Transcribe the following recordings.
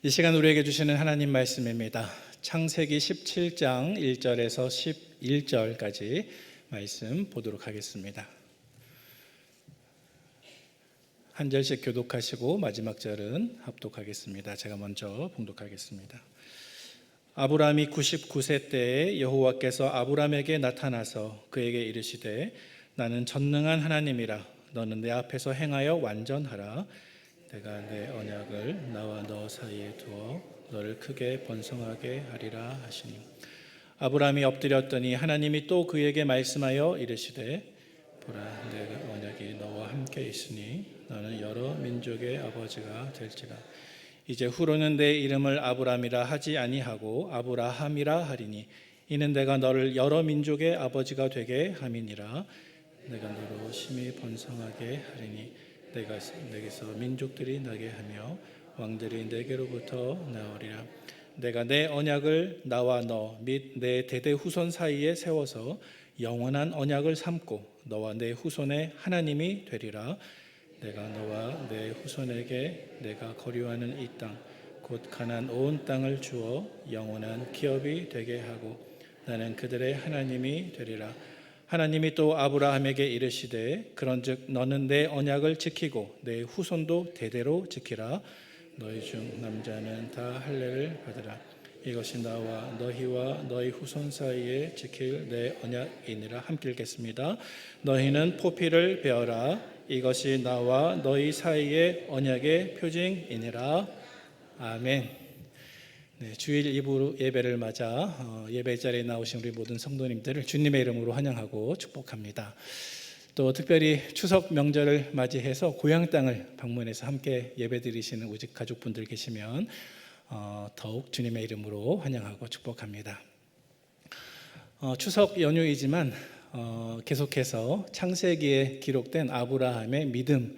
이 시간 우리에게 주시는 하나님 말씀입니다. 창세기 17장 1절에서 11절까지 말씀 보도록 하겠습니다. 한 절씩 교독하시고 마지막 절은 합독하겠습니다. 제가 먼저 봉독하겠습니다. 아브라함이 99세 때에 여호와께서 아브라함에게 나타나서 그에게 이르시되 나는 전능한 하나님이라. 너는 내 앞에서 행하여 완전하라. 내가 내 언약을 나와 너 사이에 두어 너를 크게 번성하게 하리라 하시니, 아브라함이 엎드렸더니 하나님이 또 그에게 말씀하여 이르시되 보라, 내 언약이 너와 함께 있으니 너는 여러 민족의 아버지가 될지라. 이제 후로는 내 이름을 아브라함이라 하지 아니하고 아브라함이라 하리니 이는 내가 너를 여러 민족의 아버지가 되게 함이니라. 내가 너로 심히 번성하게 하리니 내가 내게서 민족들이 나게 하며 왕들이 내게로부터 나오리라. 내가 내 언약을 나와 너 및 내 대대 후손 사이에 세워서 영원한 언약을 삼고 너와 내 후손의 하나님이 되리라. 내가 너와 내 후손에게 내가 거류하는 이 땅 곧 가나안 온 땅을 주어 영원한 기업이 되게 하고 나는 그들의 하나님이 되리라. 하나님이 또 아브라함에게 이르시되 그런즉 너는 내 언약을 지키고 내 후손도 대대로 지키라. 너희 중 남자는 다 할례를 받으라. 이것이 나와 너희와 너희 후손 사이에 지킬 내 언약이니라. 함께 읽겠습니다. 너희는 포피를 베어라. 이것이 나와 너희 사이의 언약의 표징이니라. 아멘. 네, 주일 2부 예배를 맞아 예배 자리에 나오신 우리 모든 성도님들을 주님의 이름으로 환영하고 축복합니다. 또 특별히 추석 명절을 맞이해서 고향 땅을 방문해서 함께 예배드리시는 우리 가족분들 계시면 더욱 주님의 이름으로 환영하고 축복합니다. 추석 연휴이지만 계속해서 창세기에 기록된 아브라함의 믿음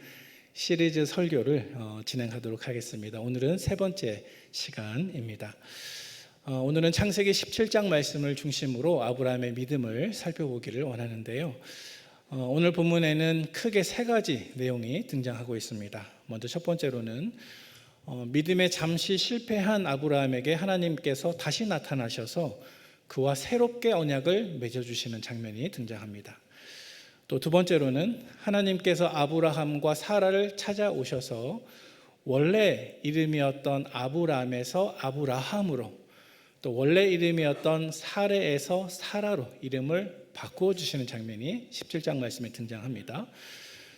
시리즈 설교를 진행하도록 하겠습니다. 오늘은 세 번째 시간입니다. 오늘은 창세기 17장 말씀을 중심으로 아브라함의 믿음을 살펴보기를 원하는데요. 오늘 본문에는 크게 세 가지 내용이 등장하고 있습니다. 먼저 첫 번째로는 믿음에 잠시 실패한 아브라함에게 하나님께서 다시 나타나셔서 그와 새롭게 언약을 맺어주시는 장면이 등장합니다. 또 두 번째로는 하나님께서 아브라함과 사라를 찾아오셔서 원래 이름이었던 아브람에서 아브라함으로, 또 원래 이름이었던 사레에서 사라로 이름을 바꾸어 주시는 장면이 17장 말씀에 등장합니다.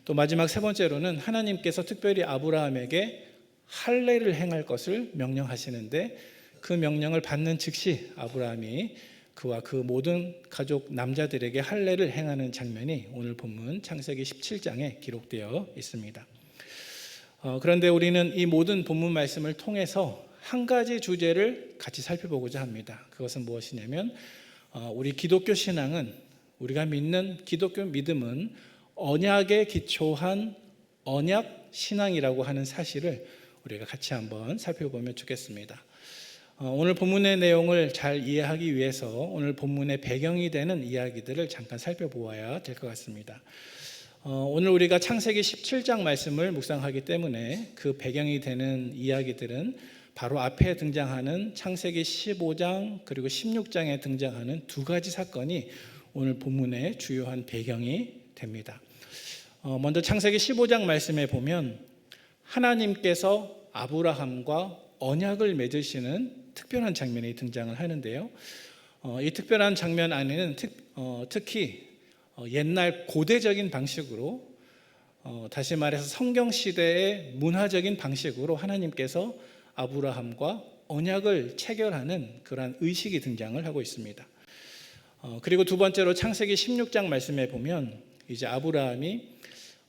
또 마지막 세 번째로는 하나님께서 특별히 아브라함에게 할례를 행할 것을 명령하시는데 그 명령을 받는 즉시 아브라함이 그와 그 모든 가족 남자들에게 할례를 행하는 장면이 오늘 본문 창세기 17장에 기록되어 있습니다. 그런데 우리는 이 모든 본문 말씀을 통해서 한 가지 주제를 같이 살펴보고자 합니다. 그것은 무엇이냐면 우리 기독교 신앙은, 우리가 믿는 기독교 믿음은 언약에 기초한 언약 신앙이라고 하는 사실을 우리가 같이 한번 살펴보면 좋겠습니다. 오늘 본문의 내용을 잘 이해하기 위해서 오늘 본문의 배경이 되는 이야기들을 잠깐 살펴보아야 될 것 같습니다. 오늘 우리가 창세기 17장 말씀을 묵상하기 때문에 그 배경이 되는 이야기들은 바로 앞에 등장하는 창세기 15장 그리고 16장에 등장하는 두 가지 사건이 오늘 본문의 주요한 배경이 됩니다. 먼저 창세기 15장 말씀에 보면 하나님께서 아브라함과 언약을 맺으시는 특별한 장면이 등장을 하는데요. 이 특별한 장면 안에는 특히 옛날 고대적인 방식으로, 다시 말해서 성경시대의 문화적인 방식으로 하나님께서 아브라함과 언약을 체결하는 그러한 의식이 등장을 하고 있습니다. 그리고 두 번째로 창세기 16장 말씀에 보면 이제 아브라함이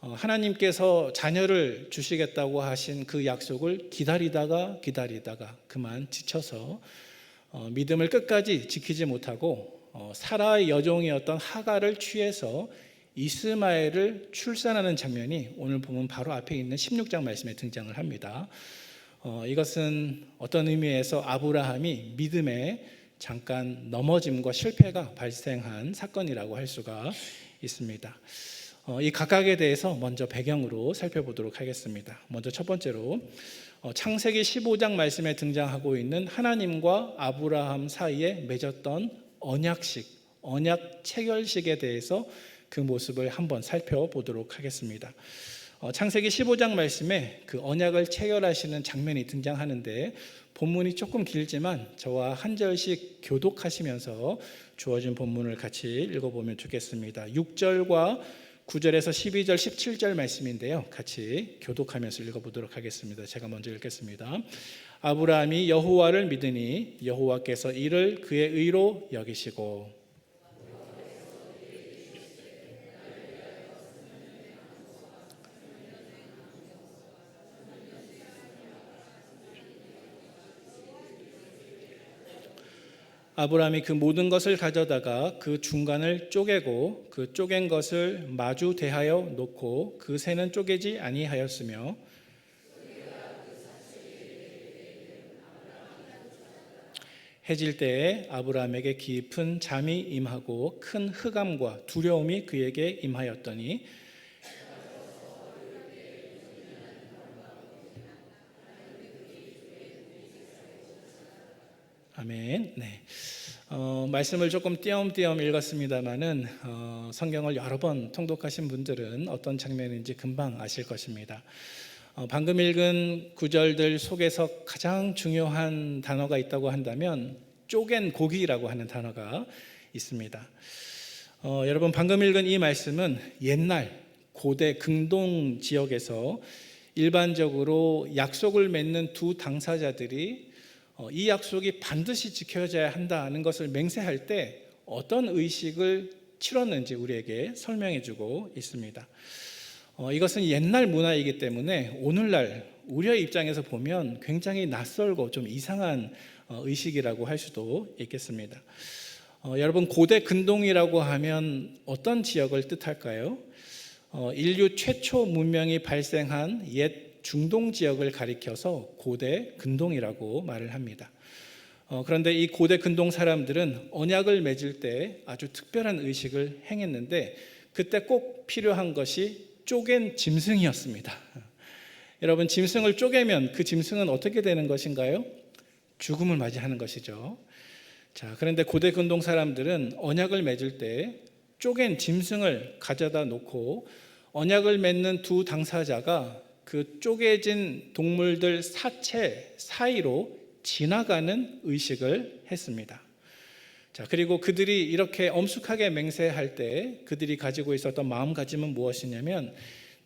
하나님께서 자녀를 주시겠다고 하신 그 약속을 기다리다가 그만 지쳐서 믿음을 끝까지 지키지 못하고 사라의 여종이었던 하갈을 취해서 이스마엘을 출산하는 장면이 오늘 보면 바로 앞에 있는 16장 말씀에 등장을 합니다. 이것은 어떤 의미에서 아브라함이 믿음에 잠깐 넘어짐과 실패가 발생한 사건이라고 할 수가 있습니다. 이 각각에 대해서 먼저 배경으로 살펴보도록 하겠습니다. 먼저 첫 번째로 창세기 15장 말씀에 등장하고 있는 하나님과 아브라함 사이에 맺었던 언약 체결식에 대해서 그 모습을 한번 살펴보도록 하겠습니다. 창세기 15장 말씀에 그 언약을 체결하시는 장면이 등장하는데, 본문이 조금 길지만 저와 한 절씩 교독하시면서 주어진 본문을 같이 읽어보면 좋겠습니다. 6절과 9절에서 12절, 17절 말씀인데요, 같이 교독하면서 읽어보도록 하겠습니다. 제가 먼저 읽겠습니다. 아브라함이 여호와를 믿으니 여호와께서 이를 그의 의로 여기시고, 아브라함이 그 모든 것을 가져다가 그 중간을 쪼개고 그 쪼갠 것을 마주 대하여 놓고 그 새는 쪼개지 아니하였으며, 해질 때에 아브라함에게 깊은 잠이 임하고 큰 흑암과 두려움이 그에게 임하였더니, 아멘. 네. 말씀을 조금 띄엄띄엄 읽었습니다만은 성경을 여러 번 통독하신 분들은 어떤 장면인지 금방 아실 것입니다. 방금 읽은 구절들 속에서 가장 중요한 단어가 있다고 한다면 쪼갠 고기라고 하는 단어가 있습니다. 여러분, 방금 읽은 이 말씀은 옛날 고대 긍동 지역에서 일반적으로 약속을 맺는 두 당사자들이 이 약속이 반드시 지켜져야 한다는 것을 맹세할 때 어떤 의식을 치렀는지 우리에게 설명해 주고 있습니다. 이것은 옛날 문화이기 때문에 오늘날 우리의 입장에서 보면 굉장히 낯설고 좀 이상한 의식이라고 할 수도 있겠습니다. 여러분, 고대 근동이라고 하면 어떤 지역을 뜻할까요? 인류 최초 문명이 발생한 옛 중동 지역을 가리켜서 고대 근동이라고 말을 합니다. 그런데 이 고대 근동 사람들은 언약을 맺을 때 아주 특별한 의식을 행했는데, 그때 꼭 필요한 것이 쪼갠 짐승이었습니다. 여러분, 짐승을 쪼개면 그 짐승은 어떻게 되는 것인가요? 죽음을 맞이하는 것이죠. 자, 그런데 고대 근동 사람들은 언약을 맺을 때 쪼갠 짐승을 가져다 놓고 언약을 맺는 두 당사자가 그 쪼개진 동물들 사체 사이로 지나가는 의식을 했습니다. 자, 그리고 그들이 이렇게 엄숙하게 맹세할 때 그들이 가지고 있었던 마음가짐은 무엇이냐면,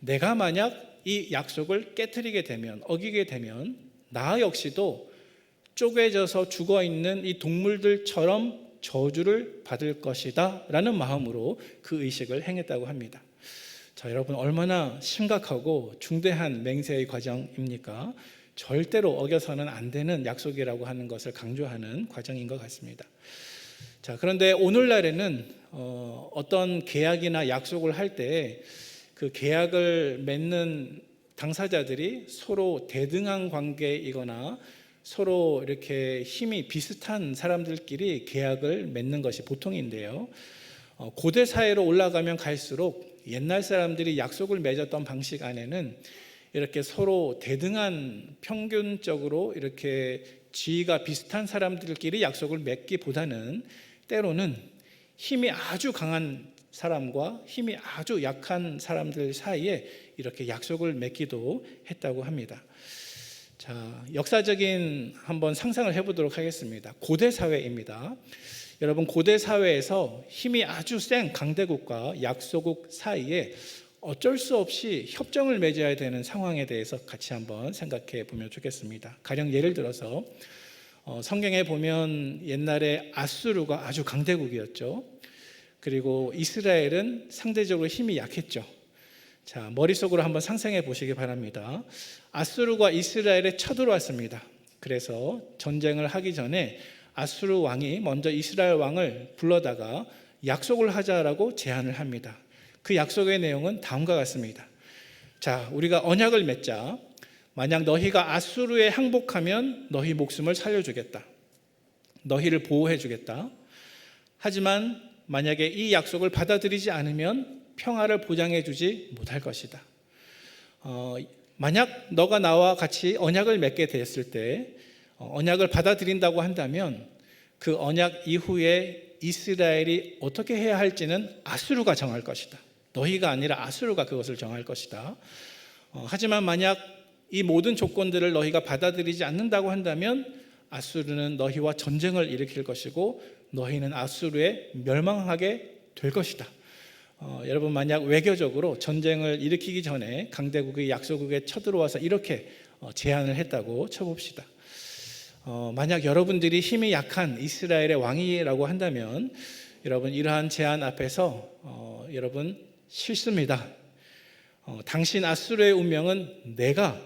내가 만약 이 약속을 깨트리게 되면, 어기게 되면 나 역시도 쪼개져서 죽어있는 이 동물들처럼 저주를 받을 것이다 라는 마음으로 그 의식을 행했다고 합니다. 자, 여러분, 얼마나 심각하고 중대한 맹세의 과정입니까? 절대로 어겨서는 안 되는 약속이라고 하는 것을 강조하는 과정인 것 같습니다. 자, 그런데 오늘날에는 어떤 계약이나 약속을 할 때 그 계약을 맺는 당사자들이 서로 대등한 관계이거나 서로 이렇게 힘이 비슷한 사람들끼리 계약을 맺는 것이 보통인데요, 고대 사회로 올라가면 갈수록 옛날 사람들이 약속을 맺었던 방식 안에는 이렇게 서로 대등한, 평균적으로 이렇게 지위가 비슷한 사람들끼리 약속을 맺기보다는 때로는 힘이 아주 강한 사람과 힘이 아주 약한 사람들 사이에 이렇게 약속을 맺기도 했다고 합니다. 자, 역사적인 한번 상상을 해보도록 하겠습니다. 고대 사회입니다. 여러분, 고대 사회에서 힘이 아주 센 강대국과 약소국 사이에 어쩔 수 없이 협정을 맺어야 되는 상황에 대해서 같이 한번 생각해 보면 좋겠습니다. 가령 예를 들어서 성경에 보면 옛날에 아수르가 아주 강대국이었죠. 그리고 이스라엘은 상대적으로 힘이 약했죠. 자, 머릿속으로 한번 상상해 보시기 바랍니다. 아수르가 이스라엘에 쳐들어왔습니다. 그래서 전쟁을 하기 전에 아수르 왕이 먼저 이스라엘 왕을 불러다가 약속을 하자라고 제안을 합니다. 그 약속의 내용은 다음과 같습니다. 자, 우리가 언약을 맺자. 만약 너희가 아수르에 항복하면 너희 목숨을 살려주겠다. 너희를 보호해주겠다. 하지만 만약에 이 약속을 받아들이지 않으면 평화를 보장해주지 못할 것이다. 만약 너가 나와 같이 언약을 맺게 되었을 때 언약을 받아들인다고 한다면 그 언약 이후에 이스라엘이 어떻게 해야 할지는 아수르가 정할 것이다. 너희가 아니라 아수르가 그것을 정할 것이다. 하지만 만약 이 모든 조건들을 너희가 받아들이지 않는다고 한다면 아수르는 너희와 전쟁을 일으킬 것이고 너희는 아수르에 멸망하게 될 것이다. 여러분, 만약 외교적으로 전쟁을 일으키기 전에 강대국이 약소국에 쳐들어와서 이렇게 제안을 했다고 쳐봅시다. 만약 여러분들이 힘이 약한 이스라엘의 왕이라고 한다면 여러분, 이러한 제안 앞에서 여러분 싫습니다. 당신 아수르의 운명은 내가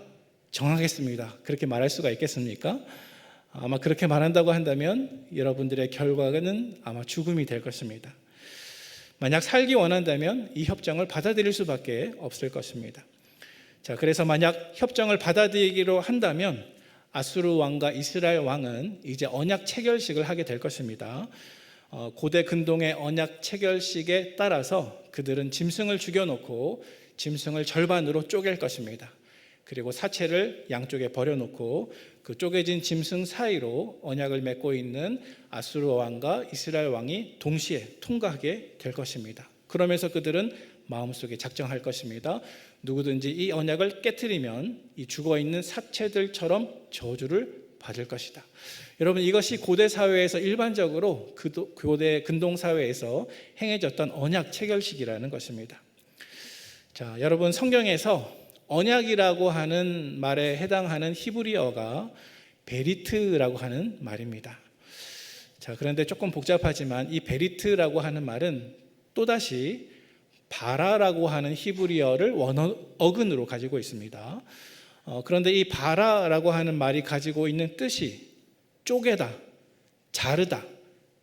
정하겠습니다. 그렇게 말할 수가 있겠습니까? 아마 그렇게 말한다고 한다면 여러분들의 결과는 아마 죽음이 될 것입니다. 만약 살기 원한다면 이 협정을 받아들일 수밖에 없을 것입니다. 자, 그래서 만약 협정을 받아들이기로 한다면 아수르 왕과 이스라엘 왕은 이제 언약 체결식을 하게 될 것입니다. 고대 근동의 언약 체결식에 따라서 그들은 짐승을 죽여놓고 짐승을 절반으로 쪼갤 것입니다. 그리고 사체를 양쪽에 버려놓고 그 쪼개진 짐승 사이로 언약을 맺고 있는 아수르 왕과 이스라엘 왕이 동시에 통과하게 될 것입니다. 그러면서 그들은 마음속에 작정할 것입니다. 누구든지 이 언약을 깨트리면 이 죽어있는 사체들처럼 저주를 받을 것이다. 여러분, 이것이 고대 사회에서 일반적으로 고대 근동 사회에서 행해졌던 언약 체결식이라는 것입니다. 자, 여러분, 성경에서 언약이라고 하는 말에 해당하는 히브리어가 베리트라고 하는 말입니다. 자, 그런데 조금 복잡하지만 이 베리트라고 하는 말은 또다시 바라라고 하는 히브리어를 원어근으로 가지고 있습니다. 그런데 이 바라라고 하는 말이 가지고 있는 뜻이 쪼개다, 자르다,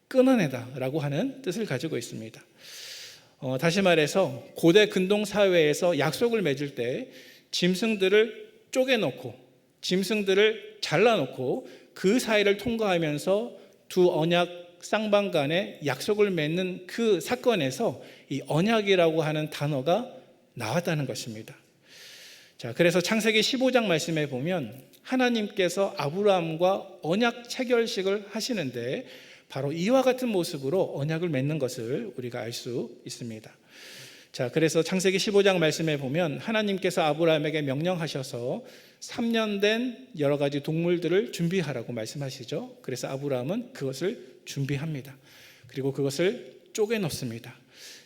끊어내다 라고 하는 뜻을 가지고 있습니다. 다시 말해서 고대 근동 사회에서 약속을 맺을 때 짐승들을 쪼개놓고 짐승들을 잘라놓고 그 사이를 통과하면서 두 언약 쌍방 간에 약속을 맺는 그 사건에서 이 언약이라고 하는 단어가 나왔다는 것입니다. 자, 그래서 창세기 15장 말씀에 보면 하나님께서 아브라함과 언약 체결식을 하시는데 바로 이와 같은 모습으로 언약을 맺는 것을 우리가 알 수 있습니다. 자, 그래서 창세기 15장 말씀에 보면 하나님께서 아브라함에게 명령하셔서 3년 된 여러 가지 동물들을 준비하라고 말씀하시죠. 그래서 아브라함은 그것을 준비합니다. 그리고 그것을 쪼개 놓습니다.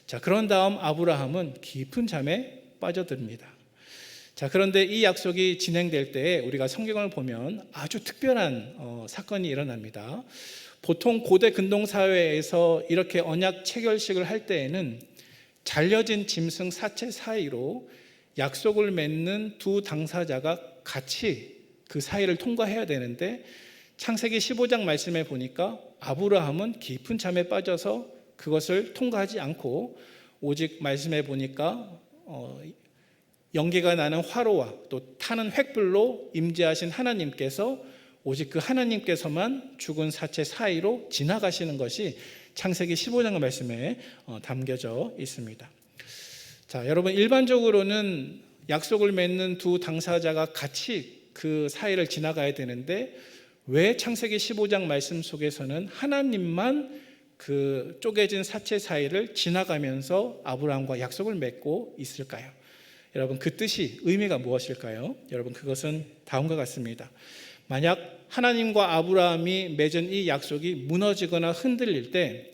자, 그런 다음 아브라함은 깊은 잠에 빠져듭니다. 자, 그런데 이 약속이 진행될 때 우리가 성경을 보면 아주 특별한 사건이 일어납니다. 보통 고대 근동 사회에서 이렇게 언약 체결식을 할 때에는 잘려진 짐승 사체 사이로 약속을 맺는 두 당사자가 같이 그 사이를 통과해야 되는데 창세기 15장 말씀에 보니까 아브라함은 깊은 잠에 빠져서 그것을 통과하지 않고 오직 말씀에 보니까 연기가 나는 화로와 또 타는 횃불로 임재하신 하나님께서 오직 그 하나님께서만 죽은 사체 사이로 지나가시는 것이 창세기 15장 말씀에 담겨져 있습니다. 자, 여러분, 일반적으로는 약속을 맺는 두 당사자가 같이 그 사이를 지나가야 되는데 왜 창세기 15장 말씀 속에서는 하나님만 그 쪼개진 사체 사이를 지나가면서 아브라함과 약속을 맺고 있을까요? 여러분, 그 뜻이 의미가 무엇일까요? 여러분, 그것은 다음과 같습니다. 만약 하나님과 아브라함이 맺은 이 약속이 무너지거나 흔들릴 때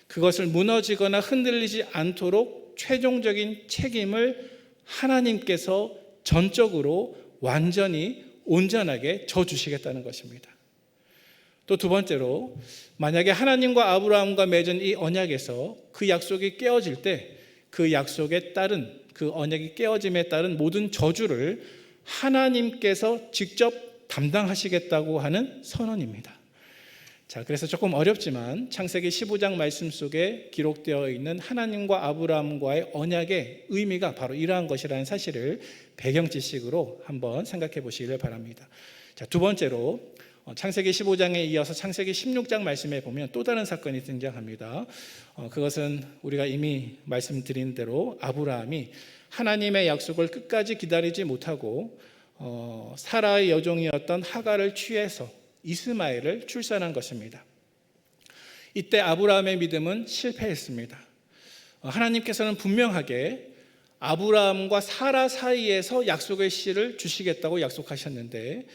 그것을 무너지거나 흔들리지 않도록 최종적인 책임을 하나님께서 전적으로 완전히 온전하게 져주시겠다는 것입니다. 또 두 번째로 만약에 하나님과 아브라함과 맺은 이 언약에서 그 약속이 깨어질 때 그 약속에 따른 그 언약이 깨어짐에 따른 모든 저주를 하나님께서 직접 담당하시겠다고 하는 선언입니다. 자, 그래서 조금 어렵지만 창세기 15장 말씀 속에 기록되어 있는 하나님과 아브라함과의 언약의 의미가 바로 이러한 것이라는 사실을 배경 지식으로 한번 생각해 보시기를 바랍니다. 자, 두 번째로 창세기 15장에 이어서 창세기 16장 말씀에 보면 또 다른 사건이 등장합니다. 그것은 우리가 이미 말씀드린 대로 아브라함이 하나님의 약속을 끝까지 기다리지 못하고 사라의 여종이었던 하갈을 취해서 이스마엘을 출산한 것입니다. 이때 아브라함의 믿음은 실패했습니다. 하나님께서는 분명하게 아브라함과 사라 사이에서 약속의 씨를 주시겠다고 약속하셨는데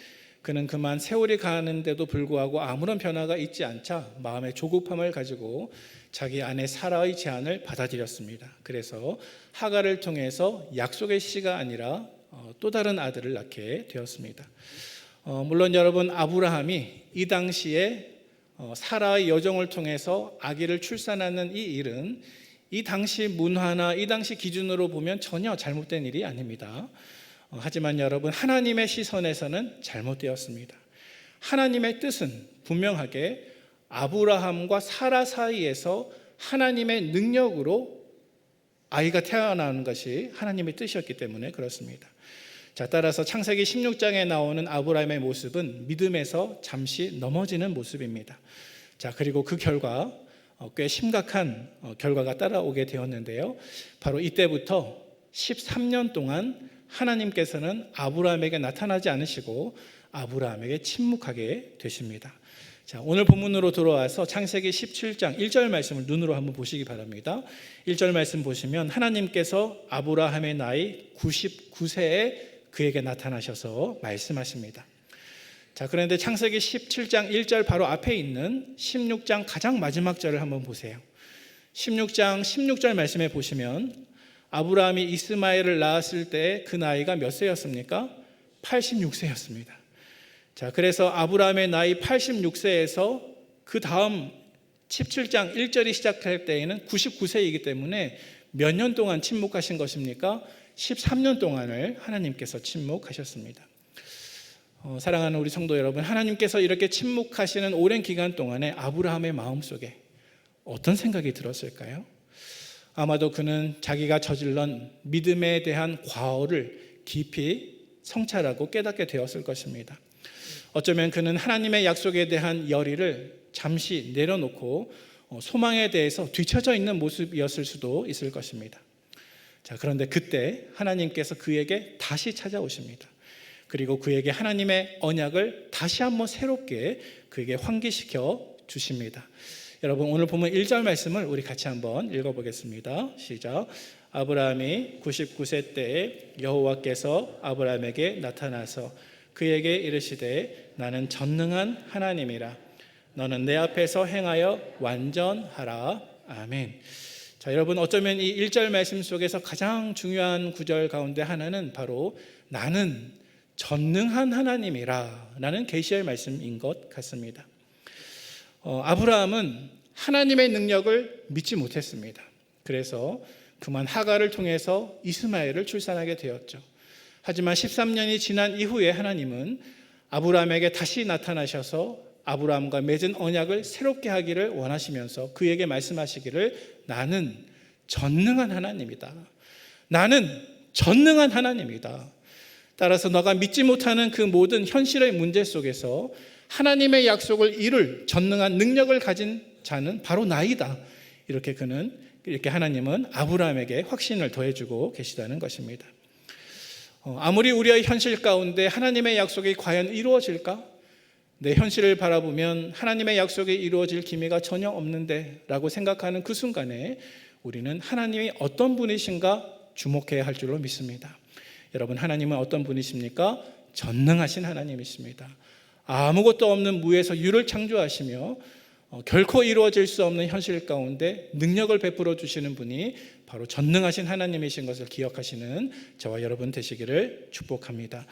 그는 그만 세월이 가는데도 불구하고 아무런 변화가 있지 않자 마음의 조급함을 가지고 자기 아내 사라의 제안을 받아들였습니다. 그래서 하갈을 통해서 약속의 씨가 아니라 또 다른 아들을 낳게 되었습니다. 물론 여러분, 아브라함이 이 당시에 사라의 여종을 통해서 아기를 출산하는 이 일은 이 당시 문화나 이 당시 기준으로 보면 전혀 잘못된 일이 아닙니다. 하지만 여러분, 하나님의 시선에서는 잘못되었습니다. 하나님의 뜻은 분명하게 아브라함과 사라 사이에서 하나님의 능력으로 아이가 태어나는 것이 하나님의 뜻이었기 때문에 그렇습니다. 자, 따라서 창세기 16장에 나오는 아브라함의 모습은 믿음에서 잠시 넘어지는 모습입니다. 자, 그리고 그 결과 꽤 심각한 결과가 따라오게 되었는데요. 바로 이때부터 13년 동안 하나님께서는 아브라함에게 나타나지 않으시고 아브라함에게 침묵하게 되십니다. 자, 오늘 본문으로 돌아와서 창세기 17장 1절 말씀을 눈으로 한번 보시기 바랍니다. 1절 말씀 보시면 하나님께서 아브라함의 나이 99세에 그에게 나타나셔서 말씀하십니다. 자, 그런데 창세기 17장 1절 바로 앞에 있는 16장 가장 마지막 절을 한번 보세요. 16장 16절 말씀에 보시면 아브라함이 이스마엘을 낳았을 때 그 나이가 몇 세였습니까? 86세였습니다. 자, 그래서 아브라함의 나이 86세에서 그 다음 17장 1절이 시작할 때에는 99세이기 때문에 몇 년 동안 침묵하신 것입니까? 13년 동안을 하나님께서 침묵하셨습니다. 사랑하는 우리 성도 여러분, 하나님께서 이렇게 침묵하시는 오랜 기간 동안에 아브라함의 마음속에 어떤 생각이 들었을까요? 아마도 그는 자기가 저질른 믿음에 대한 과오를 깊이 성찰하고 깨닫게 되었을 것입니다. 어쩌면 그는 하나님의 약속에 대한 열의를 잠시 내려놓고 소망에 대해서 뒤처져 있는 모습이었을 수도 있을 것입니다. 자, 그런데 그때 하나님께서 그에게 다시 찾아오십니다. 그리고 그에게 하나님의 언약을 다시 한번 새롭게 그에게 환기시켜 주십니다. 여러분, 오늘 보면 1절 말씀을 우리 같이 한번 읽어보겠습니다. 시작. 아브라함이 99세 때에 여호와께서 아브라함에게 나타나서 그에게 이르시되 나는 전능한 하나님이라 너는 내 앞에서 행하여 완전하라. 아멘. 자, 여러분, 어쩌면 이 1절 말씀 속에서 가장 중요한 구절 가운데 하나는 바로 나는 전능한 하나님이라 라는 계시의 말씀인 것 같습니다. 아브라함은 하나님의 능력을 믿지 못했습니다. 그래서 그만 하갈을 통해서 이스마엘을 출산하게 되었죠. 하지만 13년이 지난 이후에 하나님은 아브라함에게 다시 나타나셔서 아브라함과 맺은 언약을 새롭게 하기를 원하시면서 그에게 말씀하시기를 나는 전능한 하나님이다. 나는 전능한 하나님이다. 따라서 너가 믿지 못하는 그 모든 현실의 문제 속에서 하나님의 약속을 이룰 전능한 능력을 가진 자는 바로 나이다. 이렇게 하나님은 아브라함에게 확신을 더해주고 계시다는 것입니다. 아무리 우리의 현실 가운데 하나님의 약속이 과연 이루어질까? 내 현실을 바라보면 하나님의 약속이 이루어질 기미가 전혀 없는데 라고 생각하는 그 순간에 우리는 하나님이 어떤 분이신가 주목해야 할 줄로 믿습니다. 여러분, 하나님은 어떤 분이십니까? 전능하신 하나님이십니다. 아무것도 없는 무에서 유를 창조하시며 결코 이루어질 수 없는 현실 가운데 능력을 베풀어 주시는 분이 바로 전능하신 하나님이신 것을 기억하시는 저와 여러분 되시기를 축복합니다.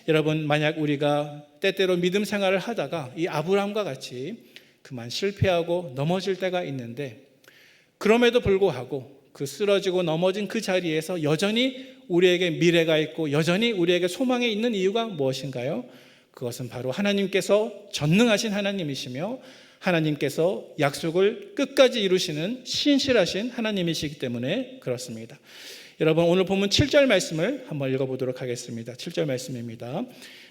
여러분, 만약 우리가 때때로 믿음 생활을 하다가 이 아브라함과 같이 그만 실패하고 넘어질 때가 있는데 그럼에도 불구하고 그 쓰러지고 넘어진 그 자리에서 여전히 우리에게 미래가 있고 여전히 우리에게 소망이 있는 이유가 무엇인가요? 그것은 바로 하나님께서 전능하신 하나님이시며 하나님께서 약속을 끝까지 이루시는 신실하신 하나님이시기 때문에 그렇습니다. 여러분, 오늘 본문 7절 말씀을 한번 읽어보도록 하겠습니다. 7절 말씀입니다.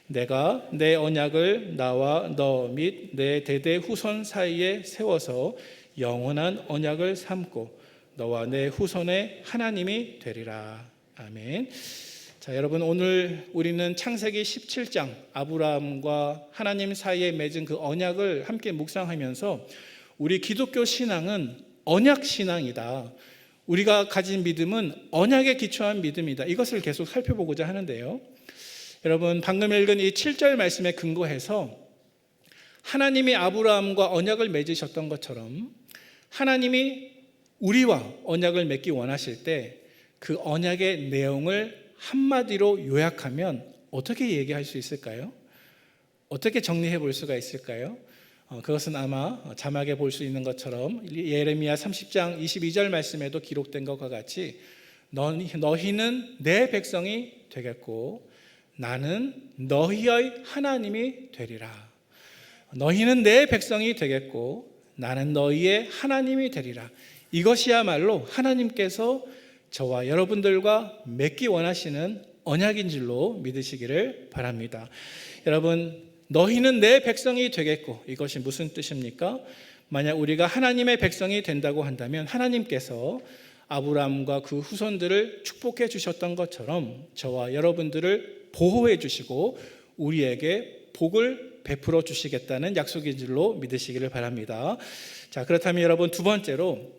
내가 내 언약을 나와 너 및 내 대대 후손 사이에 세워서 영원한 언약을 삼고 너와 내 후손의 하나님이 되리라. 아멘. 자, 여러분, 오늘 우리는 창세기 17장 아브라함과 하나님 사이에 맺은 그 언약을 함께 묵상하면서 우리 기독교 신앙은 언약 신앙이다. 우리가 가진 믿음은 언약에 기초한 믿음이다. 이것을 계속 살펴보고자 하는데요. 여러분, 방금 읽은 이 7절 말씀에 근거해서 하나님이 아브라함과 언약을 맺으셨던 것처럼 하나님이 우리와 언약을 맺기 원하실 때 그 언약의 내용을 한마디로 요약하면 어떻게 얘기할 수 있을까요? 어떻게 정리해 볼 수가 있을까요? 그것은 아마 자막에 볼 수 있는 것처럼 예레미야 30장 22절 말씀에도 기록된 것과 같이 너희는 내 백성이 되겠고 나는 너희의 하나님이 되리라. 너희는 내 백성이 되겠고 나는 너희의 하나님이 되리라. 이것이야말로 하나님께서 저와 여러분들과 맺기 원하시는 언약인 줄로 믿으시기를 바랍니다. 여러분, 너희는 내 백성이 되겠고, 이것이 무슨 뜻입니까? 만약 우리가 하나님의 백성이 된다고 한다면 하나님께서 아브라함과 그 후손들을 축복해 주셨던 것처럼 저와 여러분들을 보호해 주시고 우리에게 복을 베풀어 주시겠다는 약속인 줄로 믿으시기를 바랍니다. 자, 그렇다면 여러분, 두 번째로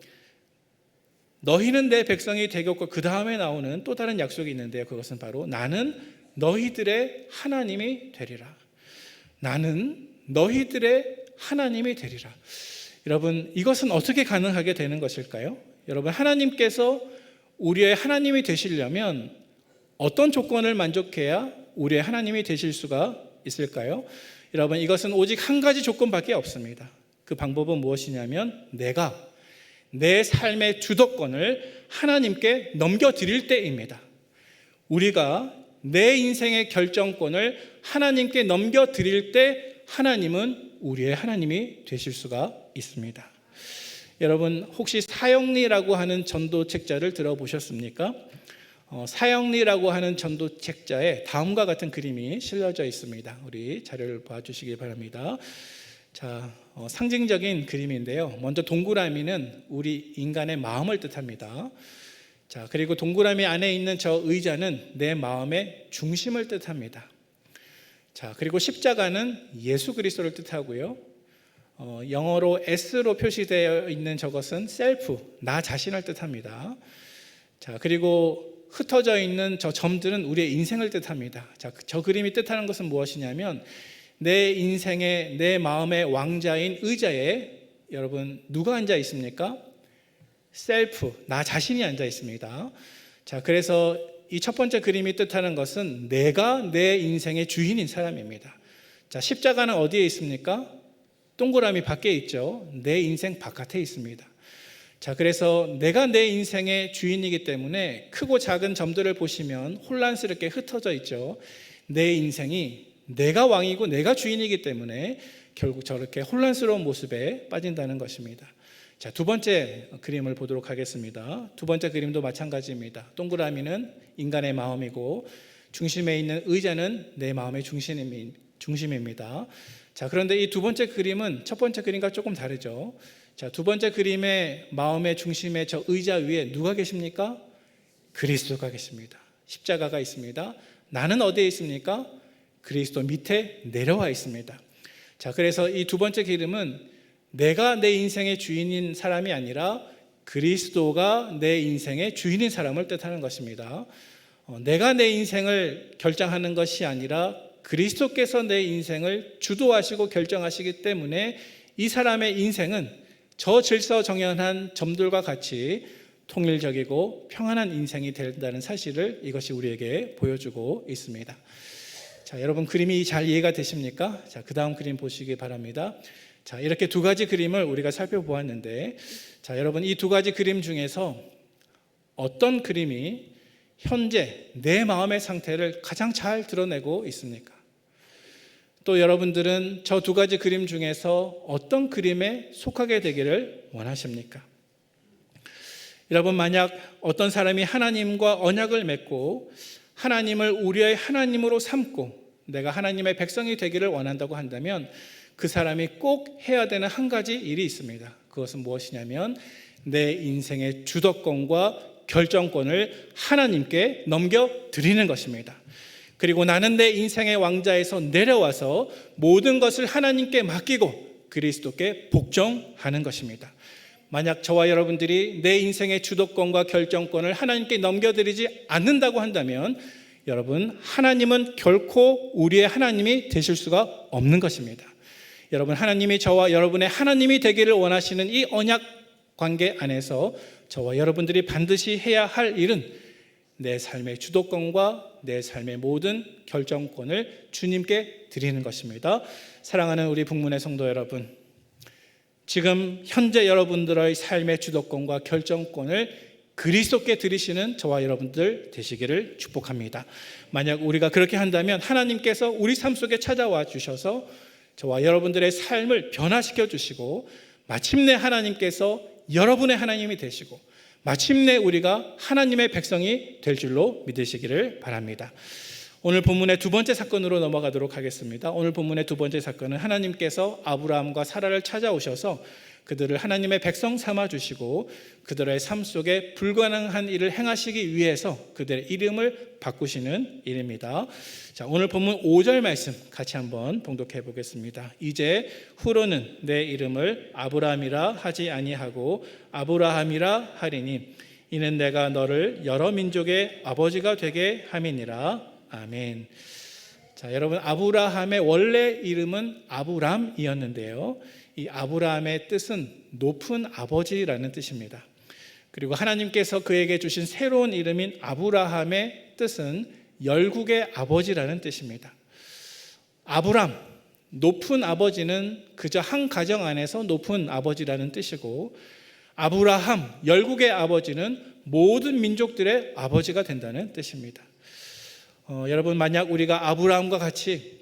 너희는 내 백성이 되겠고, 그 다음에 나오는 또 다른 약속이 있는데요. 그것은 바로 나는 너희들의 하나님이 되리라. 나는 너희들의 하나님이 되리라. 여러분, 이것은 어떻게 가능하게 되는 것일까요? 여러분, 하나님께서 우리의 하나님이 되시려면 어떤 조건을 만족해야 우리의 하나님이 되실 수가 있을까요? 여러분, 이것은 오직 한 가지 조건밖에 없습니다. 그 방법은 무엇이냐면 내가 내 삶의 주도권을 하나님께 넘겨드릴 때입니다. 우리가 내 인생의 결정권을 하나님께 넘겨드릴 때 하나님은 우리의 하나님이 되실 수가 있습니다. 여러분, 혹시 사형리라고 하는 전도책자를 들어보셨습니까? 사형리라고 하는 전도책자에 다음과 같은 그림이 실려져 있습니다. 우리 자료를 봐주시기 바랍니다. 자, 상징적인 그림인데요. 먼저 동그라미는 우리 인간의 마음을 뜻합니다. 자, 그리고 동그라미 안에 있는 저 의자는 내 마음의 중심을 뜻합니다. 자, 그리고 십자가는 예수 그리스도를 뜻하고요. 영어로 S로 표시되어 있는 저것은 셀프, 나 자신을 뜻합니다. 자, 그리고 흩어져 있는 저 점들은 우리의 인생을 뜻합니다. 자, 저 그림이 뜻하는 것은 무엇이냐면 내 인생의, 내 마음의 왕자인 의자에 여러분 누가 앉아 있습니까? 셀프, 나 자신이 앉아 있습니다. 자, 그래서 이 첫 번째 그림이 뜻하는 것은 내가 내 인생의 주인인 사람입니다. 자, 십자가는 어디에 있습니까? 동그라미 밖에 있죠. 내 인생 바깥에 있습니다. 자, 그래서 내가 내 인생의 주인이기 때문에 크고 작은 점들을 보시면 혼란스럽게 흩어져 있죠. 내 인생이 내가 왕이고 내가 주인이기 때문에 결국 저렇게 혼란스러운 모습에 빠진다는 것입니다. 자, 두 번째 그림을 보도록 하겠습니다. 두 번째 그림도 마찬가지입니다. 동그라미는 인간의 마음이고 중심에 있는 의자는 내 마음의 중심입니다. 자, 그런데 이 두 번째 그림은 첫 번째 그림과 조금 다르죠. 자, 두 번째 그림의 마음의 중심에 저 의자 위에 누가 계십니까? 그리스도가 계십니다. 십자가가 있습니다. 나는 어디에 있습니까? 그리스도 밑에 내려와 있습니다. 자, 그래서 이 두 번째 그림은 내가 내 인생의 주인인 사람이 아니라 그리스도가 내 인생의 주인인 사람을 뜻하는 것입니다. 내가 내 인생을 결정하는 것이 아니라 그리스도께서 내 인생을 주도하시고 결정하시기 때문에 이 사람의 인생은 저 질서정연한 점들과 같이 통일적이고 평안한 인생이 된다는 사실을 이것이 우리에게 보여주고 있습니다. 자, 여러분, 그림이 잘 이해가 되십니까? 자, 그 다음 그림 보시기 바랍니다. 자, 이렇게 두 가지 그림을 우리가 살펴보았는데, 자, 여러분, 이 두 가지 그림 중에서 어떤 그림이 현재 내 마음의 상태를 가장 잘 드러내고 있습니까? 또 여러분들은 저 두 가지 그림 중에서 어떤 그림에 속하게 되기를 원하십니까? 여러분, 만약 어떤 사람이 하나님과 언약을 맺고 하나님을 우리의 하나님으로 삼고 내가 하나님의 백성이 되기를 원한다고 한다면 그 사람이 꼭 해야 되는 한 가지 일이 있습니다. 그것은 무엇이냐면 내 인생의 주도권과 결정권을 하나님께 넘겨드리는 것입니다. 그리고 나는 내 인생의 왕좌에서 내려와서 모든 것을 하나님께 맡기고 그리스도께 복종하는 것입니다. 만약 저와 여러분들이 내 인생의 주도권과 결정권을 하나님께 넘겨드리지 않는다고 한다면 여러분, 하나님은 결코 우리의 하나님이 되실 수가 없는 것입니다. 여러분, 하나님이 저와 여러분의 하나님이 되기를 원하시는 이 언약 관계 안에서 저와 여러분들이 반드시 해야 할 일은 내 삶의 주도권과 내 삶의 모든 결정권을 주님께 드리는 것입니다. 사랑하는 우리 북문의 성도 여러분, 지금 현재 여러분들의 삶의 주도권과 결정권을 그리스도께 드리시는 저와 여러분들 되시기를 축복합니다. 만약 우리가 그렇게 한다면 하나님께서 우리 삶 속에 찾아와 주셔서 저와 여러분들의 삶을 변화시켜 주시고 마침내 하나님께서 여러분의 하나님이 되시고 마침내 우리가 하나님의 백성이 될 줄로 믿으시기를 바랍니다. 오늘 본문의 두 번째 사건으로 넘어가도록 하겠습니다. 오늘 본문의 두 번째 사건은 하나님께서 아브라함과 사라를 찾아오셔서 그들을 하나님의 백성 삼아 주시고 그들의 삶 속에 불가능한 일을 행하시기 위해서 그들의 이름을 바꾸시는 일입니다. 자, 오늘 본문 5절 말씀 같이 한번 봉독해 보겠습니다. 이제 후로는 내 이름을 아브라함이라 하지 아니하고 아브라함이라 하리니 이는 내가 너를 여러 민족의 아버지가 되게 함이니라. 아멘. 자, 여러분, 아브라함의 원래 이름은 아브람이었는데요. 이 아브라함의 뜻은 높은 아버지라는 뜻입니다. 그리고 하나님께서 그에게 주신 새로운 이름인 아브라함의 뜻은 열국의 아버지라는 뜻입니다. 아브람, 높은 아버지는 그저 한 가정 안에서 높은 아버지라는 뜻이고, 아브라함, 열국의 아버지는 모든 민족들의 아버지가 된다는 뜻입니다. 여러분, 만약 우리가 아브라함과 같이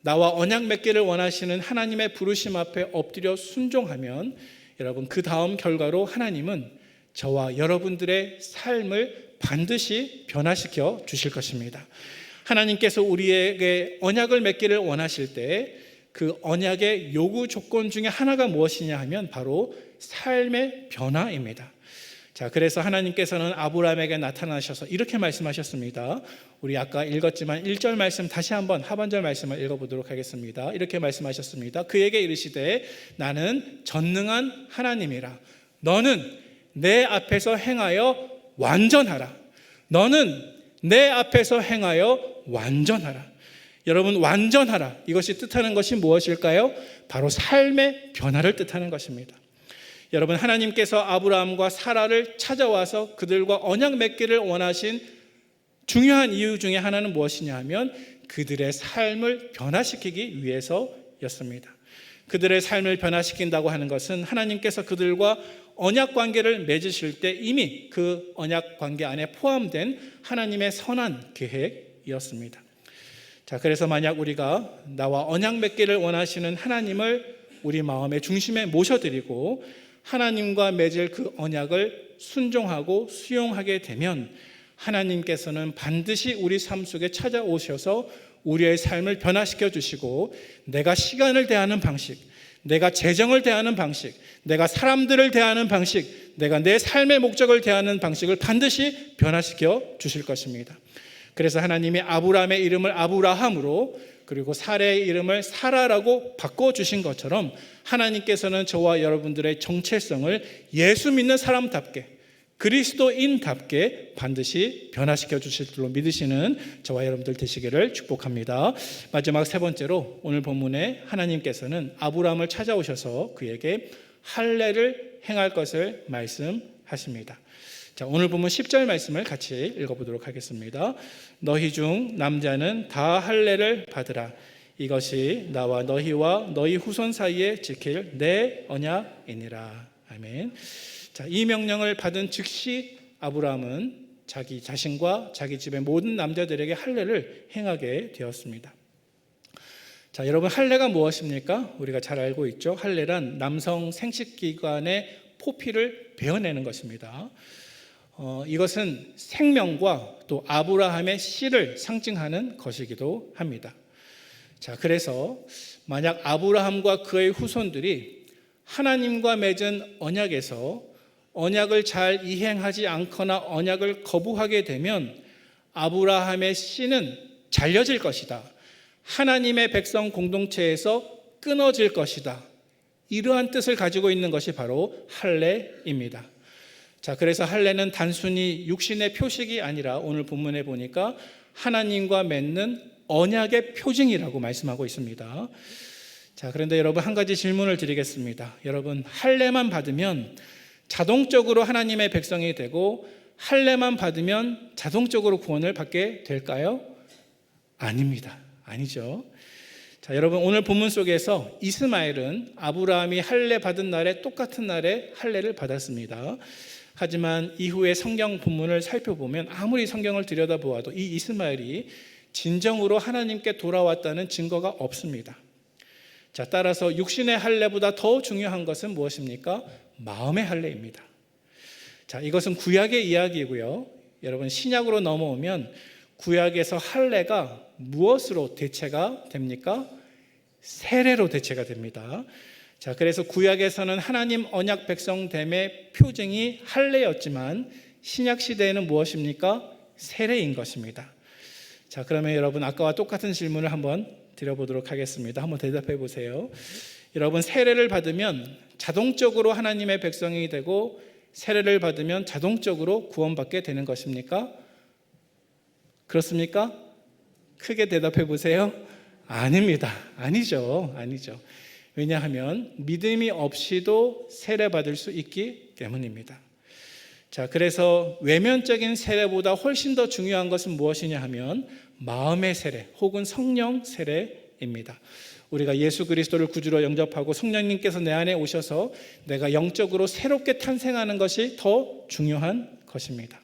나와 언약 맺기를 원하시는 하나님의 부르심 앞에 엎드려 순종하면 여러분, 그 다음 결과로 하나님은 저와 여러분들의 삶을 반드시 변화시켜 주실 것입니다. 하나님께서 우리에게 언약을 맺기를 원하실 때 그 언약의 요구 조건 중에 하나가 무엇이냐 하면 바로 삶의 변화입니다. 자, 그래서 하나님께서는 아브라함에게 나타나셔서 이렇게 말씀하셨습니다. 우리 아까 읽었지만 1절 말씀 다시 한번 하반절 말씀을 읽어보도록 하겠습니다. 이렇게 말씀하셨습니다. 그에게 이르시되 나는 전능한 하나님이라. 너는 내 앞에서 행하여 완전하라. 너는 내 앞에서 행하여 완전하라. 여러분, 완전하라, 이것이 뜻하는 것이 무엇일까요? 바로 삶의 변화를 뜻하는 것입니다. 여러분, 하나님께서 아브라함과 사라를 찾아와서 그들과 언약 맺기를 원하신 중요한 이유 중에 하나는 무엇이냐 하면 그들의 삶을 변화시키기 위해서였습니다. 그들의 삶을 변화시킨다고 하는 것은 하나님께서 그들과 언약 관계를 맺으실 때 이미 그 언약 관계 안에 포함된 하나님의 선한 계획이었습니다. 자, 그래서 만약 우리가 나와 언약 맺기를 원하시는 하나님을 우리 마음의 중심에 모셔드리고 하나님과 맺을 그 언약을 순종하고 수용하게 되면 하나님께서는 반드시 우리 삶 속에 찾아오셔서 우리의 삶을 변화시켜 주시고 내가 시간을 대하는 방식, 내가 재정을 대하는 방식, 내가 사람들을 대하는 방식, 내가 내 삶의 목적을 대하는 방식을 반드시 변화시켜 주실 것입니다. 그래서 하나님이 아브라함의 이름을 아브라함으로 그리고 사라의 이름을 사라라고 바꿔주신 것처럼 하나님께서는 저와 여러분들의 정체성을 예수 믿는 사람답게 그리스도인답게 반드시 변화시켜 주실 줄로 믿으시는 저와 여러분들 되시기를 축복합니다. 마지막 세 번째로 오늘 본문에 하나님께서는 아브라함을 찾아오셔서 그에게 할례를 행할 것을 말씀하십니다. 자, 오늘 본문 10절 말씀을 같이 읽어보도록 하겠습니다. 너희 중 남자는 다 할례를 받으라. 이것이 나와 너희와 너희 후손 사이에 지킬 내 언약이니라. 아멘. 자, 이 명령을 받은 즉시 아브라함은 자기 자신과 자기 집의 모든 남자들에게 할례를 행하게 되었습니다. 자, 여러분, 할례가 무엇입니까? 우리가 잘 알고 있죠. 할례란 남성 생식기관의 포피를 베어내는 것입니다. 이것은 생명과 또 아브라함의 씨를 상징하는 것이기도 합니다. 자, 그래서 만약 아브라함과 그의 후손들이 하나님과 맺은 언약에서 언약을 잘 이행하지 않거나 언약을 거부하게 되면 아브라함의 씨는 잘려질 것이다. 하나님의 백성 공동체에서 끊어질 것이다. 이러한 뜻을 가지고 있는 것이 바로 할례입니다. 자, 그래서 할례는 단순히 육신의 표식이 아니라 오늘 본문에 보니까 하나님과 맺는 언약의 표징이라고 말씀하고 있습니다. 자, 그런데 여러분 한 가지 질문을 드리겠습니다. 여러분, 할례만 받으면 자동적으로 하나님의 백성이 되고 할례만 받으면 자동적으로 구원을 받게 될까요? 아닙니다. 아니죠. 자, 여러분 오늘 본문 속에서 이스마엘은 아브라함이 할례 받은 날에 똑같은 날에 할례를 받았습니다. 하지만 이후에 성경 본문을 살펴보면 아무리 성경을 들여다보아도 이 이스마엘이 진정으로 하나님께 돌아왔다는 증거가 없습니다. 자, 따라서 육신의 할례보다 더 중요한 것은 무엇입니까? 마음의 할례입니다. 자, 이것은 구약의 이야기이고요. 여러분 신약으로 넘어오면 구약에서 할례가 무엇으로 대체가 됩니까? 세례로 대체가 됩니다. 자, 그래서 구약에서는 하나님 언약 백성됨의 표징이 할례였지만 신약 시대에는 무엇입니까? 세례인 것입니다. 자, 그러면 여러분 아까와 똑같은 질문을 한번 드려보도록 하겠습니다. 한번 대답해 보세요. 여러분 세례를 받으면 자동적으로 하나님의 백성이 되고 세례를 받으면 자동적으로 구원받게 되는 것입니까? 그렇습니까? 크게 대답해 보세요. 아닙니다. 아니죠. 왜냐하면 믿음이 없이도 세례받을 수 있기 때문입니다. 자, 그래서 외면적인 세례보다 훨씬 더 중요한 것은 무엇이냐 하면 마음의 세례 혹은 성령 세례입니다. 우리가 예수 그리스도를 구주로 영접하고 성령님께서 내 안에 오셔서 내가 영적으로 새롭게 탄생하는 것이 더 중요한 것입니다.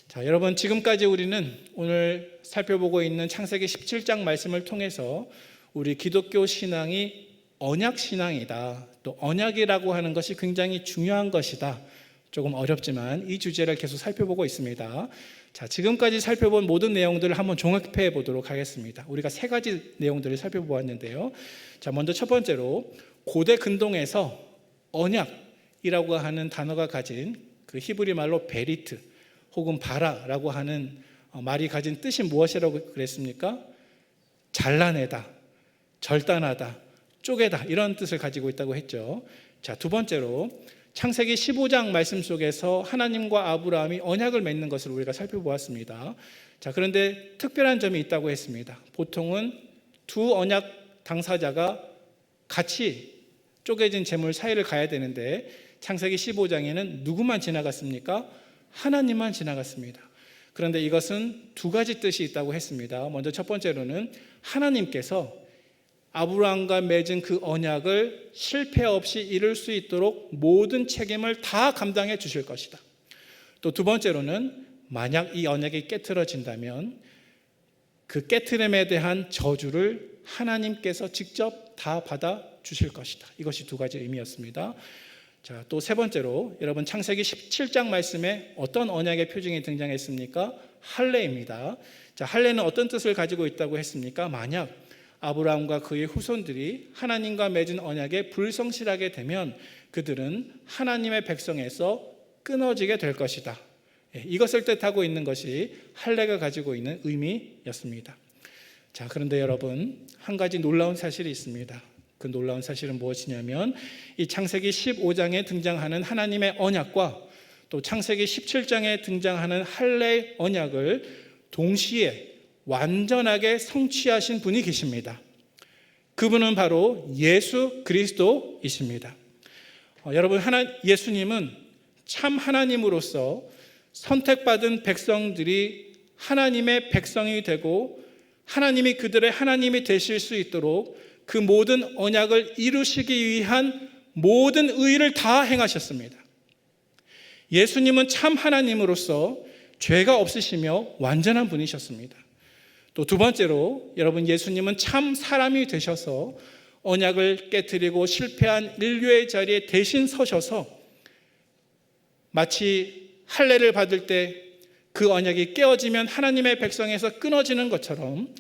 자, 여러분 지금까지 우리는 오늘 살펴보고 있는 창세기 17장 말씀을 통해서 우리 기독교 신앙이 언약 신앙이다. 또 언약이라고 하는 것이 굉장히 중요한 것이다. 조금 어렵지만 이 주제를 계속 살펴보고 있습니다. 자, 지금까지 살펴본 모든 내용들을 한번 종합해 보도록 하겠습니다. 우리가 세 가지 내용들을 살펴보았는데요. 자, 먼저 첫 번째로 고대 근동에서 언약이라고 하는 단어가 가진 그 히브리 말로 베리트 혹은 바라라고 하는 말이 가진 뜻이 무엇이라고 그랬습니까? 잘라내다, 절단하다, 쪼개다 이런 뜻을 가지고 있다고 했죠. 자, 두 번째로 창세기 15장 말씀 속에서 하나님과 아브라함이 언약을 맺는 것을 우리가 살펴보았습니다. 자, 그런데 특별한 점이 있다고 했습니다. 보통은 두 언약 당사자가 같이 쪼개진 재물 사이를 가야 되는데 창세기 15장에는 누구만 지나갔습니까? 하나님만 지나갔습니다. 그런데 이것은 두 가지 뜻이 있다고 했습니다. 먼저 첫 번째로는 하나님께서 아브라함과 맺은 그 언약을 실패 없이 이룰 수 있도록 모든 책임을 다 감당해 주실 것이다. 또 두 번째로는 만약 이 언약이 깨트려진다면 그 깨트림에 대한 저주를 하나님께서 직접 다 받아 주실 것이다. 이것이 두 가지 의미였습니다. 자, 또 세 번째로 여러분 창세기 17장 말씀에 어떤 언약의 표징이 등장했습니까? 할례입니다. 자, 할례는 어떤 뜻을 가지고 있다고 했습니까? 만약 아브라함과 그의 후손들이 하나님과 맺은 언약에 불성실하게 되면 그들은 하나님의 백성에서 끊어지게 될 것이다. 이것을 뜻하고 있는 것이 할례가 가지고 있는 의미였습니다. 자, 그런데 여러분 한 가지 놀라운 사실이 있습니다. 그 놀라운 사실은 무엇이냐면 이 창세기 15장에 등장하는 하나님의 언약과 또 창세기 17장에 등장하는 할례의 언약을 동시에 완전하게 성취하신 분이 계십니다. 그분은 바로 예수 그리스도이십니다. 여러분 예수님은 참 하나님으로서 선택받은 백성들이 하나님의 백성이 되고 하나님이 그들의 하나님이 되실 수 있도록 그 모든 언약을 이루시기 위한 모든 의를 다 행하셨습니다. 예수님은 참 하나님으로서 죄가 없으시며 완전한 분이셨습니다. 또 두 번째로 여러분 예수님은 참 사람이 되셔서 언약을 깨트리고 실패한 인류의 자리에 대신 서셔서 마치 할례를 받을 때 그 언약이 깨어지면 하나님의 백성에서 끊어지는 것처럼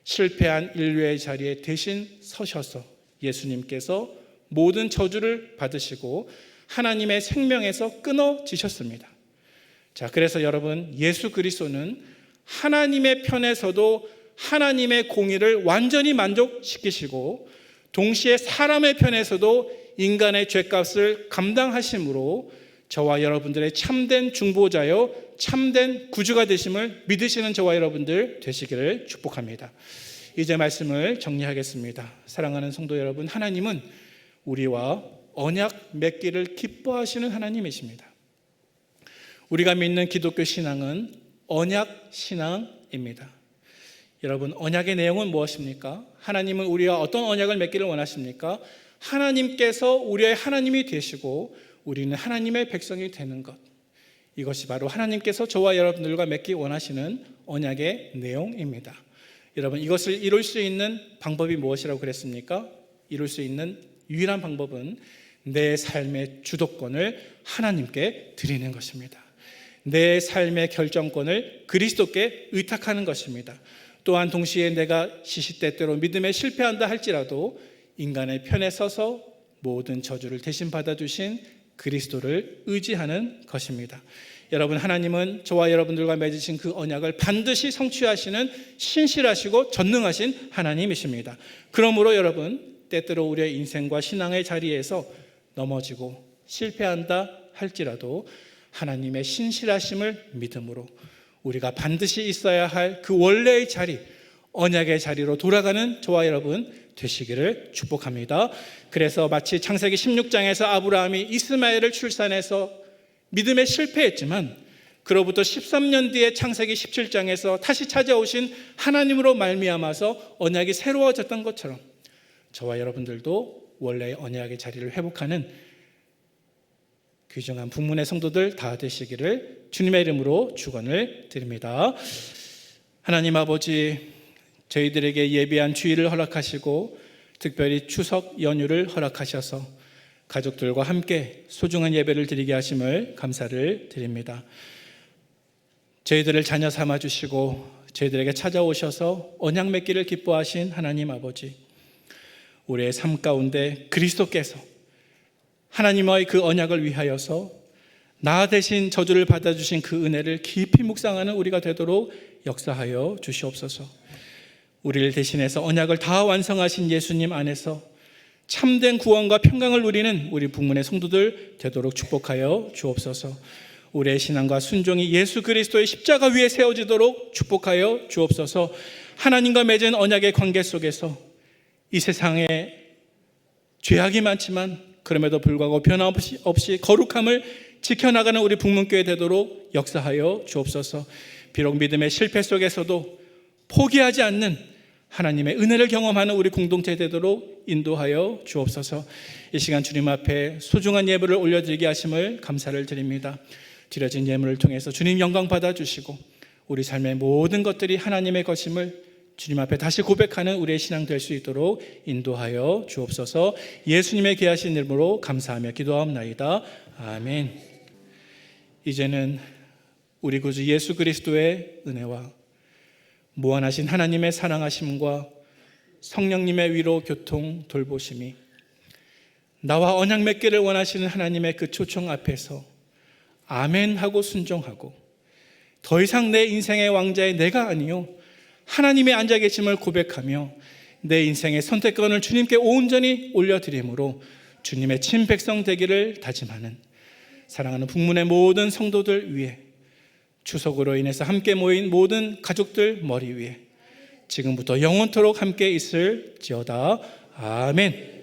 실패한 인류의 자리에 대신 서셔서 예수님께서 모든 저주를 받으시고 하나님의 생명에서 끊어지셨습니다. 자, 그래서 여러분, 예수 그리스도는 하나님의 편에서도 하나님의 공의를 완전히 만족시키시고 동시에 사람의 편에서도 인간의 죄값을 감당하심으로 저와 여러분들의 참된 중보자요 참된 구주가 되심을 믿으시는 저와 여러분들 되시기를 축복합니다. 이제 말씀을 정리하겠습니다. 사랑하는 성도 여러분, 하나님은 우리와 언약 맺기를 기뻐하시는 하나님이십니다. 우리가 믿는 기독교 신앙은 언약 신앙입니다. 여러분, 언약의 내용은 무엇입니까? 하나님은 우리와 어떤 언약을 맺기를 원하십니까? 하나님께서 우리의 하나님이 되시고 우리는 하나님의 백성이 되는 것, 이것이 바로 하나님께서 저와 여러분들과 맺기 원하시는 언약의 내용입니다. 여러분, 이것을 이룰 수 있는 방법이 무엇이라고 그랬습니까? 이룰 수 있는 유일한 방법은 내 삶의 주도권을 하나님께 드리는 것입니다. 내 삶의 결정권을 그리스도께 의탁하는 것입니다. 또한 동시에 내가 시시때때로 믿음에 실패한다 할지라도 인간의 편에 서서 모든 저주를 대신 받아주신 그리스도를 의지하는 것입니다. 여러분, 하나님은 저와 여러분들과 맺으신 그 언약을 반드시 성취하시는 신실하시고 전능하신 하나님이십니다. 그러므로 여러분, 때때로 우리의 인생과 신앙의 자리에서 넘어지고 실패한다 할지라도 하나님의 신실하심을 믿음으로 우리가 반드시 있어야 할 그 원래의 자리, 언약의 자리로 돌아가는 저와 여러분 되시기를 축복합니다. 그래서 마치 창세기 16장에서 아브라함이 이스마엘을 출산해서 믿음에 실패했지만 그로부터 13년 뒤에 창세기 17장에서 다시 찾아오신 하나님으로 말미암아서 언약이 새로워졌던 것처럼 저와 여러분들도 원래의 언약의 자리를 회복하는 귀중한 분문의 성도들 다 되시기를 주님의 이름으로 축원을 드립니다. 하나님 아버지, 저희들에게 예비한 주일을 허락하시고 특별히 추석 연휴를 허락하셔서 가족들과 함께 소중한 예배를 드리게 하심을 감사를 드립니다. 저희들을 자녀 삼아 주시고 저희들에게 찾아오셔서 언약 맺기를 기뻐하신 하나님 아버지, 우리의 삶 가운데 그리스도께서 하나님과의 그 언약을 위하여서 나 대신 저주를 받아주신 그 은혜를 깊이 묵상하는 우리가 되도록 역사하여 주시옵소서. 우리를 대신해서 언약을 다 완성하신 예수님 안에서 참된 구원과 평강을 누리는 우리 북문의 성도들 되도록 축복하여 주옵소서. 우리의 신앙과 순종이 예수 그리스도의 십자가 위에 세워지도록 축복하여 주옵소서. 하나님과 맺은 언약의 관계 속에서 이 세상에 죄악이 많지만 그럼에도 불구하고 변함없이 거룩함을 지켜나가는 우리 북문교회 되도록 역사하여 주옵소서. 비록 믿음의 실패 속에서도 포기하지 않는 하나님의 은혜를 경험하는 우리 공동체 되도록 인도하여 주옵소서. 이 시간 주님 앞에 소중한 예물을 올려드리게 하심을 감사를 드립니다. 드려진 예물을 통해서 주님 영광 받아주시고 우리 삶의 모든 것들이 하나님의 것임을 주님 앞에 다시 고백하는 우리의 신앙 될 수 있도록 인도하여 주옵소서. 예수님의 귀하신 이름으로 감사하며 기도하옵나이다. 아멘. 이제는 우리 구주 예수 그리스도의 은혜와 무한하신 하나님의 사랑하심과 성령님의 위로 교통 돌보심이 나와 언약 맺기를 원하시는 하나님의 그 초청 앞에서 아멘 하고 순종하고 더 이상 내 인생의 왕자의 내가 아니요 하나님의 앉아 계심을 고백하며 내 인생의 선택권을 주님께 온전히 올려드림으로 주님의 친백성 되기를 다짐하는 사랑하는 북문의 모든 성도들 위해 추석으로 인해서 함께 모인 모든 가족들 머리 위에 지금부터 영원토록 함께 있을지어다. 아멘.